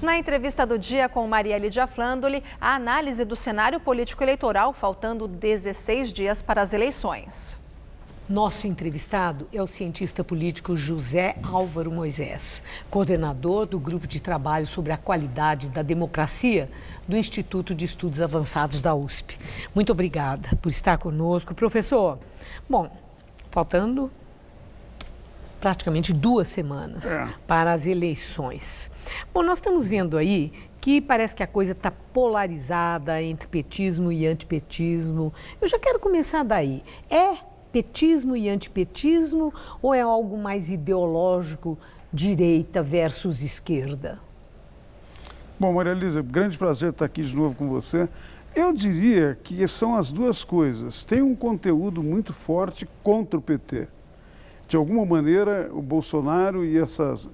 Na entrevista do dia com Maria Lídia Flandoli, a análise do cenário político-eleitoral, faltando 16 dias para as eleições. Nosso entrevistado é o cientista político José Álvaro Moisés, coordenador do Grupo de Trabalho sobre a Qualidade da Democracia do Instituto de Estudos Avançados da USP. Muito obrigada por estar conosco. Professor, bom, faltando praticamente 2 semanas para as eleições. Bom, nós estamos vendo aí que parece que a coisa está polarizada entre petismo e antipetismo. Eu já quero começar daí. É petismo e antipetismo ou é algo mais ideológico, direita versus esquerda? Bom, Maria Elisa, grande prazer estar aqui de novo com você. Eu diria que são as duas coisas. Tem um conteúdo muito forte contra o PT. De alguma maneira, o Bolsonaro e essas,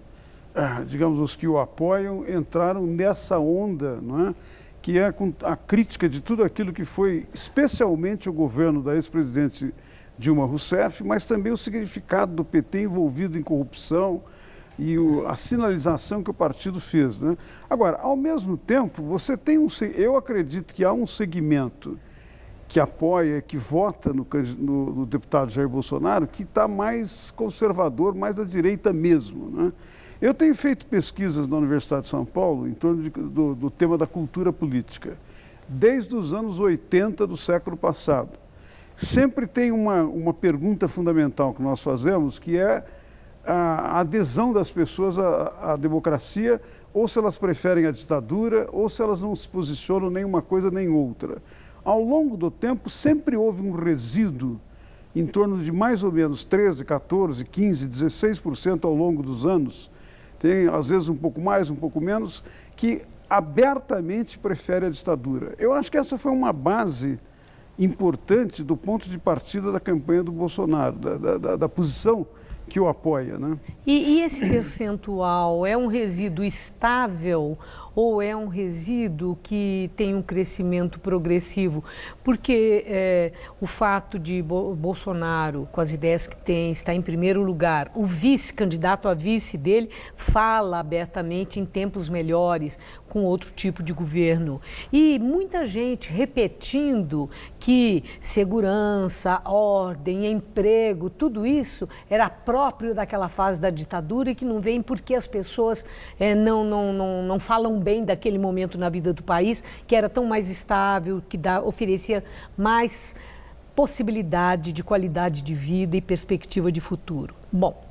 digamos, os que o apoiam, entraram nessa onda, não é? Que é a crítica de tudo aquilo que foi, especialmente o governo da ex-presidente Dilma Rousseff, mas também o significado do PT envolvido em corrupção e a sinalização que o partido fez, né? Agora, ao mesmo tempo, você tem eu acredito que há um segmento que apoia, que vota no deputado Jair Bolsonaro, que está mais conservador, mais à direita mesmo, né? Eu tenho feito pesquisas na Universidade de São Paulo em torno do tema da cultura política, desde os anos 80 do século passado. Sempre tem uma pergunta fundamental que nós fazemos, que é a adesão das pessoas à democracia, ou se elas preferem a ditadura, ou se elas não se posicionam nem uma coisa nem outra. Ao longo do tempo, sempre houve um resíduo em torno de mais ou menos 13, 14, 15, 16% ao longo dos anos, tem às vezes um pouco mais, um pouco menos, que abertamente prefere a ditadura. Eu acho que essa foi uma base importante do ponto de partida da campanha do Bolsonaro, da posição que o apoia, né? E esse percentual é um resíduo estável ou é um resíduo que tem um crescimento progressivo? Porque o fato de Bolsonaro, com as ideias que tem, está em primeiro lugar, o vice-candidato a vice dele fala abertamente em tempos melhores, com outro tipo de governo. E muita gente repetindo que segurança, ordem, emprego, tudo isso era próprio daquela fase da ditadura e que não vem porque as pessoas não falam bem daquele momento na vida do país, que era tão mais estável, que oferecia mais possibilidade de qualidade de vida e perspectiva de futuro. Bom,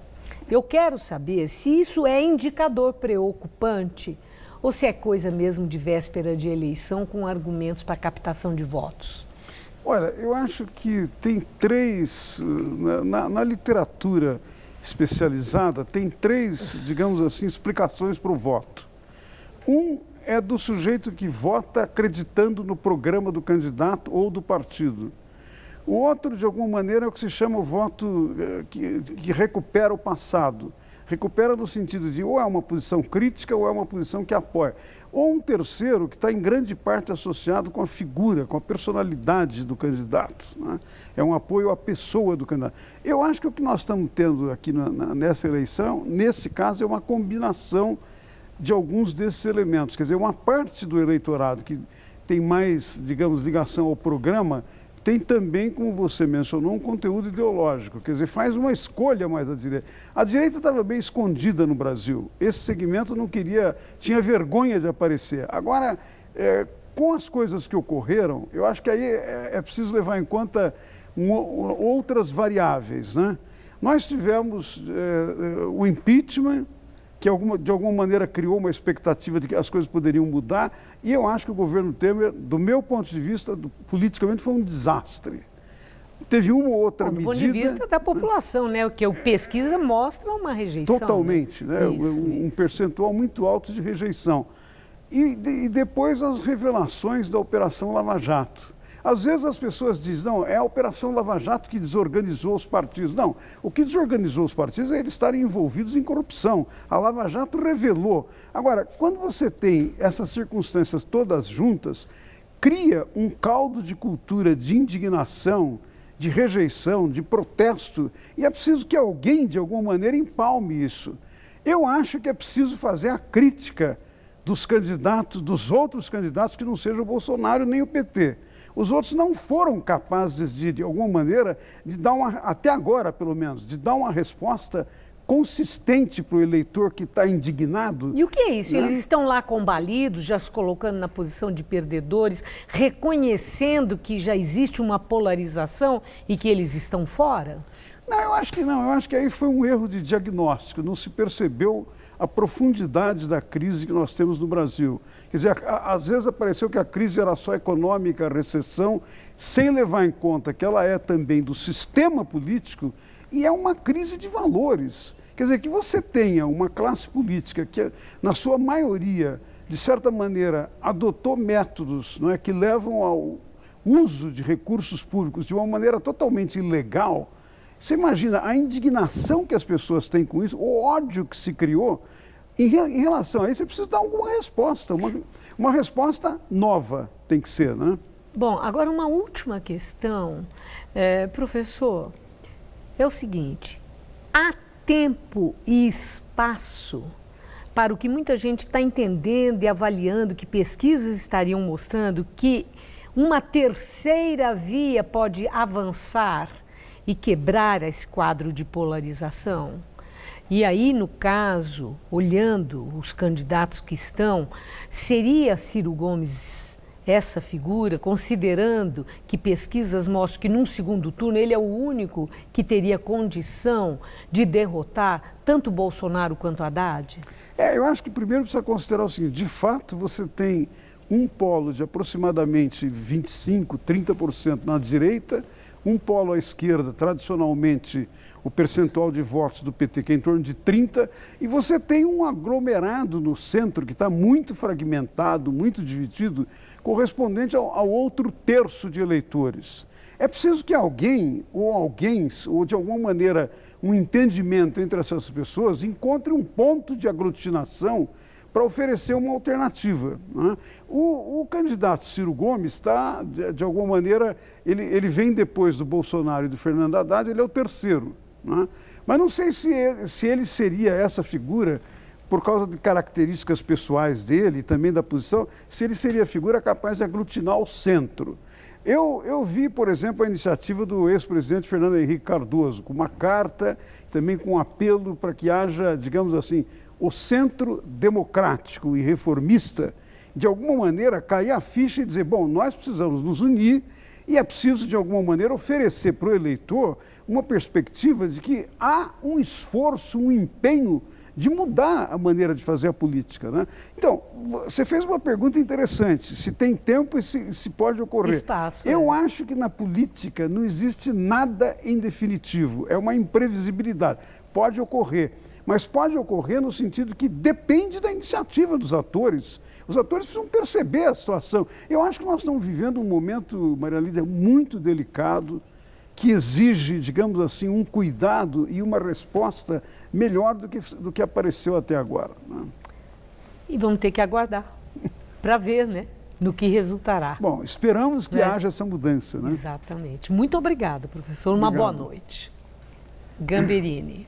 eu quero saber se isso é indicador preocupante ou se é coisa mesmo de véspera de eleição com argumentos para captação de votos. Olha, eu acho que tem três, na literatura especializada, tem três, digamos assim, explicações para o voto. Um é do sujeito que vota acreditando no programa do candidato ou do partido. O outro, de alguma maneira, é o que se chama o voto que recupera o passado. Recupera no sentido de ou é uma posição crítica ou é uma posição que apoia. Ou um terceiro que está em grande parte associado com a figura, com a personalidade do candidato, né? É um apoio à pessoa do candidato. Eu acho que o que nós estamos tendo aqui nessa eleição, nesse caso, é uma combinação de alguns desses elementos. Quer dizer, uma parte do eleitorado que tem mais, digamos, ligação ao programa, tem também, como você mencionou, um conteúdo ideológico, quer dizer, faz uma escolha mais à direita. A direita estava bem escondida no Brasil, esse segmento não queria, tinha vergonha de aparecer. Agora, com as coisas que ocorreram, eu acho que aí é preciso levar em conta outras variáveis, né? Nós tivemos o impeachment, que de alguma maneira criou uma expectativa de que as coisas poderiam mudar, e eu acho que o governo Temer, do meu ponto de vista, politicamente foi um desastre. Teve uma ou outra medida... Do ponto de vista da população, né? O que a pesquisa mostra uma rejeição. Totalmente, né? Um percentual muito alto de rejeição. E depois as revelações da Operação Lava Jato. Às vezes as pessoas dizem, não, é a Operação Lava Jato que desorganizou os partidos. Não, o que desorganizou os partidos é eles estarem envolvidos em corrupção. A Lava Jato revelou. Agora, quando você tem essas circunstâncias todas juntas, cria um caldo de cultura de indignação, de rejeição, de protesto, e é preciso que alguém, de alguma maneira, empalme isso. Eu acho que é preciso fazer a crítica dos outros candidatos que não sejam o Bolsonaro nem o PT. Os outros não foram capazes de alguma maneira, de dar até agora pelo menos, de dar uma resposta consistente para o eleitor que está indignado. E o que é isso? Né? Eles estão lá combalidos, já se colocando na posição de perdedores, reconhecendo que já existe uma polarização e que eles estão fora? Não, eu acho que não. Eu acho que aí foi um erro de diagnóstico. Não se percebeu a profundidade da crise que nós temos no Brasil. Quer dizer, às vezes apareceu que a crise era só econômica, a recessão, sem levar em conta que ela é também do sistema político e é uma crise de valores. Quer dizer, que você tenha uma classe política que, na sua maioria, de certa maneira, adotou métodos, não é, que levam ao uso de recursos públicos de uma maneira totalmente ilegal. Você imagina a indignação que as pessoas têm com isso, o ódio que se criou. Em relação a isso, você precisa dar alguma resposta, uma resposta nova tem que ser, né? Bom, agora uma última questão, professor, é o seguinte, há tempo e espaço para o que muita gente está entendendo e avaliando, que pesquisas estariam mostrando que uma terceira via pode avançar e quebrar esse quadro de polarização? E aí, no caso, olhando os candidatos que estão, seria Ciro Gomes essa figura, considerando que pesquisas mostram que num segundo turno ele é o único que teria condição de derrotar tanto Bolsonaro quanto Haddad? Eu acho que primeiro precisa considerar o seguinte, de fato você tem um polo de aproximadamente 25%, 30% na direita, um polo à esquerda, tradicionalmente o percentual de votos do PT que é em torno de 30%, e você tem um aglomerado no centro que está muito fragmentado, muito dividido, correspondente ao outro terço de eleitores. É preciso que alguém, ou de alguma maneira um entendimento entre essas pessoas, encontre um ponto de aglutinação para oferecer uma alternativa. Né? O candidato Ciro Gomes está, de alguma maneira, ele vem depois do Bolsonaro e do Fernando Haddad, ele é o terceiro. Né? Mas não sei se ele seria essa figura, por causa de características pessoais dele e também da posição, se ele seria a figura capaz de aglutinar o centro. Eu vi, por exemplo, a iniciativa do ex-presidente Fernando Henrique Cardoso, com uma carta, também com um apelo para que haja, digamos assim, o centro democrático e reformista, de alguma maneira, cair a ficha e dizer, bom, nós precisamos nos unir e é preciso, de alguma maneira, oferecer para o eleitor uma perspectiva de que há um esforço, um empenho de mudar a maneira de fazer a política. Né? Então, você fez uma pergunta interessante, se tem tempo e se pode ocorrer. Espaço. Eu acho que na política não existe nada em definitivo, é uma imprevisibilidade. Pode ocorrer, mas pode ocorrer no sentido que depende da iniciativa dos atores. Os atores precisam perceber a situação. Eu acho que nós estamos vivendo um momento, Maria Lídia, muito delicado, que exige, digamos assim, um cuidado e uma resposta melhor do que apareceu até agora. Né? E vamos ter que aguardar para ver, né, no que resultará. Bom, esperamos que haja essa mudança. Né? Exatamente. Muito obrigada, professor. Uma boa noite. Gamberini.